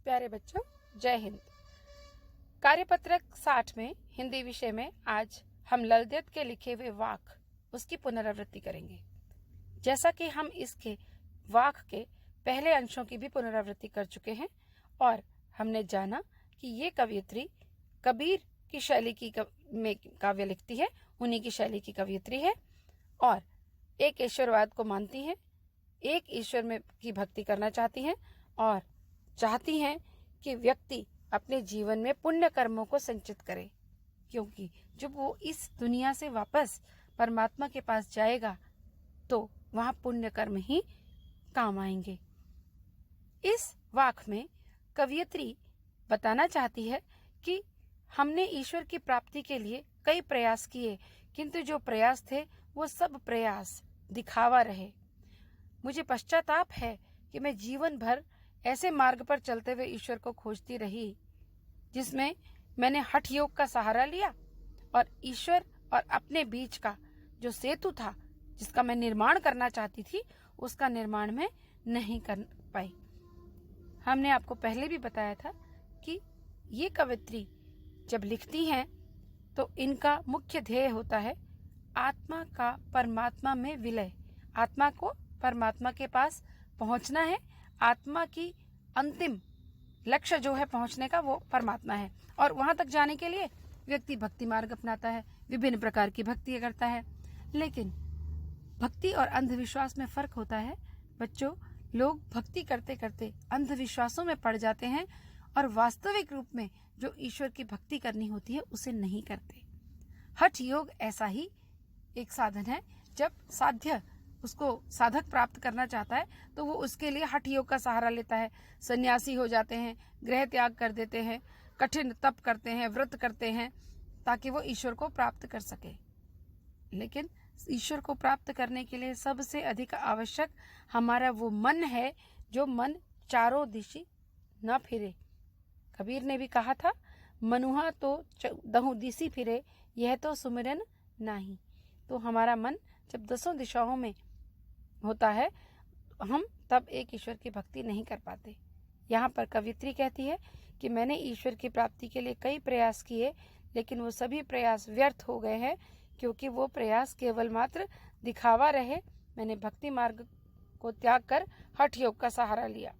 प्यारे बच्चों, जय हिंद। कार्यपत्रक 60 में हिंदी विषय में आज हम ललदेद के लिखे हुए वाक्य उसकी पुनरावृत्ति करेंगे। जैसा कि हम इसके वाक्य के पहले अंशों की भी पुनरावृत्ति कर चुके हैं और हमने जाना कि ये कवयित्री कबीर की शैली की में काव्य लिखती है, उन्हीं की शैली की कवयित्री है और एक ईश्वरवाद को मानती है, एक ईश्वर में की भक्ति करना चाहती हैं और चाहती हैं कि व्यक्ति अपने जीवन में पुण्य कर्मों को संचित करे, क्योंकि जब वो इस दुनिया से वापस परमात्मा के पास जाएगा तो वहां पुण्य कर्म ही काम आएंगे। इस वाक्य में कवयित्री बताना चाहती है कि हमने ईश्वर की प्राप्ति के लिए कई प्रयास किए, किंतु जो प्रयास थे वो सब प्रयास दिखावा रहे। मुझे पश्चाताप है कि मैं जीवन भर ऐसे मार्ग पर चलते हुए ईश्वर को खोजती रही जिसमें मैंने हठ योग का सहारा लिया और ईश्वर और अपने बीच का जो सेतु था, जिसका मैं निर्माण करना चाहती थी, उसका निर्माण मैं नहीं कर पाई। हमने आपको पहले भी बताया था कि ये कवयित्री जब लिखती हैं तो इनका मुख्य ध्येय होता है आत्मा का परमात्मा में विलय। आत्मा को परमात्मा के पास पहुंचना है। आत्मा की अंतिम लक्ष्य जो है पहुंचने का, वो परमात्मा है और वहां तक जाने के लिए व्यक्ति भक्ति मार्ग अपनाता है, विभिन्न प्रकार की भक्ति करता है। लेकिन भक्ति और अंधविश्वास में फर्क होता है बच्चों। लोग भक्ति करते करते अंधविश्वासों में पड़ जाते हैं और वास्तविक रूप में जो ईश्वर की भक्ति करनी होती है उसे नहीं करते। हठ योग ऐसा ही एक साधन है। जब साध्य उसको साधक प्राप्त करना चाहता है तो वो उसके लिए हठ योग का सहारा लेता है। सन्यासी हो जाते हैं, गृह त्याग कर देते हैं, कठिन तप करते हैं, व्रत करते हैं ताकि वो ईश्वर को प्राप्त कर सके। लेकिन ईश्वर को प्राप्त करने के लिए सबसे अधिक आवश्यक हमारा वो मन है, जो मन चारों दिशा न फिरे। कबीर ने भी कहा था, मनुहा तो दहु दिशि फिरे, यह तो सुमिरन नाही। तो हमारा मन जब दसों दिशाओं में होता है, हम तब एक ईश्वर की भक्ति नहीं कर पाते। यहाँ पर कवयित्री कहती है कि मैंने ईश्वर की प्राप्ति के लिए कई प्रयास किए, लेकिन वो सभी प्रयास व्यर्थ हो गए हैं, क्योंकि वो प्रयास केवल मात्र दिखावा रहे। मैंने भक्ति मार्ग को त्याग कर हठ योग का सहारा लिया।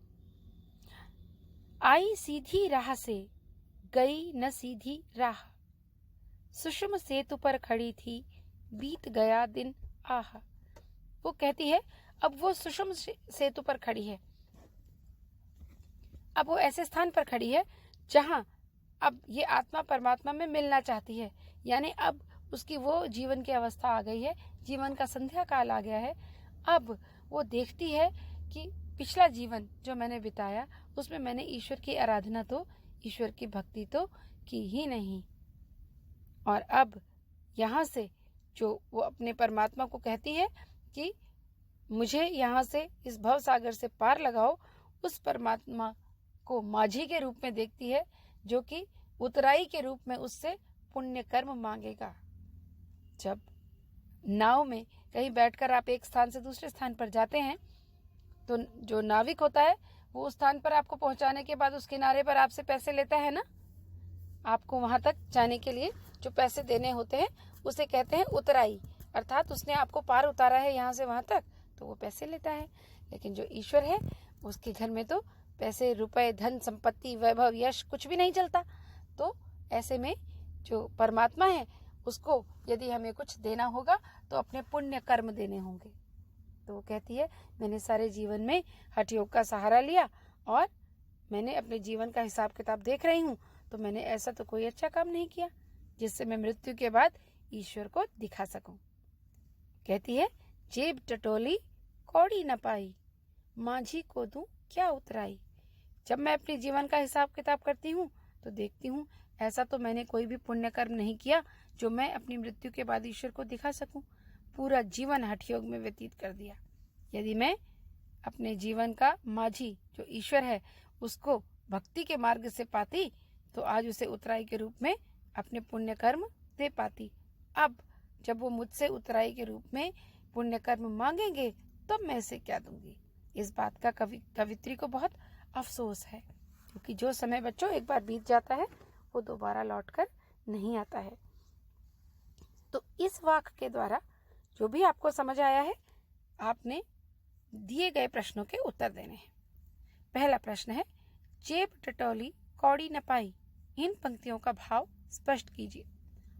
आई सीधी राह से गई न सीधी राह, सुषम सेतु पर खड़ी थी बीत गया दिन आह। वो कहती है अब वो सुषम सेतु पर खड़ी है, अब वो ऐसे स्थान पर खड़ी है जहां अब ये आत्मा परमात्मा में मिलना चाहती है। यानी अब उसकी वो जीवन की अवस्था आ गई है, जीवन का संध्या काल आ गया है। अब वो देखती है कि पिछला जीवन जो मैंने बिताया उसमें मैंने ईश्वर की आराधना तो, ईश्वर की भक्ति तो की ही नहीं। और अब यहाँ से जो वो अपने परमात्मा को कहती है कि मुझे यहाँ से इस भव सागर से पार लगाओ, उस परमात्मा को माझी के रूप में देखती है, जो कि उतराई के रूप में उससे पुण्य कर्म मांगेगा। जब नाव में कहीं बैठकर आप एक स्थान से दूसरे स्थान पर जाते हैं तो जो नाविक होता है वो उस स्थान पर आपको पहुंचाने के बाद उस किनारे पर आपसे पैसे लेता है ना। आपको वहां तक जाने के लिए जो पैसे देने होते हैं उसे कहते हैं उतराई, अर्थात उसने आपको पार उतारा है यहाँ से वहां तक, तो वो पैसे लेता है। लेकिन जो ईश्वर है उसके घर में तो पैसे, रुपए, धन, संपत्ति, वैभव, यश कुछ भी नहीं चलता। तो ऐसे में जो परमात्मा है उसको यदि हमें कुछ देना होगा तो अपने पुण्य कर्म देने होंगे। तो वो कहती है मैंने सारे जीवन में हठ योग का सहारा लिया और मैंने अपने जीवन का हिसाब किताब देख रही हूँ, तो मैंने ऐसा तो कोई अच्छा काम नहीं किया जिससे मैं मृत्यु के बाद ईश्वर को दिखा सकूं। कहती है जेब टटोली कौड़ी न पाई, माझी को दूं क्या उतराई। जब मैं अपने जीवन का हिसाब किताब करती हूँ तो देखती हूँ ऐसा तो मैंने कोई भी पुण्य कर्म नहीं किया जो मैं अपनी मृत्यु के बाद ईश्वर को दिखा सकूं। पूरा जीवन हठ योग में व्यतीत कर दिया। यदि मैं अपने जीवन का माझी जो ईश्वर है उसको भक्ति के मार्ग से पाती तो आज उसे उतराई के रूप में अपने पुण्य कर्म दे पाती। अब जब वो मुझसे उतराई के रूप में पुण्य कर्म मांगेंगे तब मैं इसे क्या दूंगी। इस बात का कवित्री को बहुत अफसोस है। क्योंकि जो समय बच्चों एक बार बीत जाता है वो दोबारा लौटकर नहीं आता है। तो इस वाक्य के द्वारा जो भी आपको समझ आया है, आपने दिए गए प्रश्नों के उत्तर देने हैं। पहला प्रश्न है, जेब टटोली कौड़ी न पाई, इन पंक्तियों का भाव स्पष्ट कीजिए।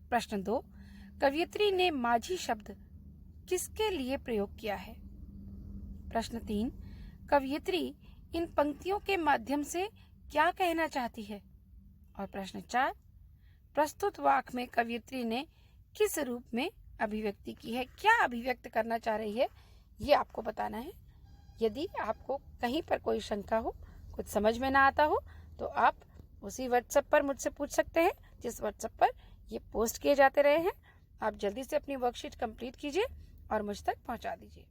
प्रश्न 2, कवयित्री ने माझी शब्द किसके लिए प्रयोग किया है? प्रश्न 3, कवयित्री इन पंक्तियों के माध्यम से क्या कहना चाहती है? और प्रश्न 4, प्रस्तुत वाक्य में कवयित्री ने किस रूप में अभिव्यक्ति की है, क्या अभिव्यक्त करना चाह रही है, ये आपको बताना है। यदि आपको कहीं पर कोई शंका हो, कुछ समझ में ना आता हो, तो आप उसी व्हाट्सएप पर मुझसे पूछ सकते हैं, जिस व्हाट्सएप पर ये पोस्ट किए जाते रहे हैं। आप जल्दी से अपनी वर्कशीट कंप्लीट कीजिए और मुझ तक पहुंचा दीजिए।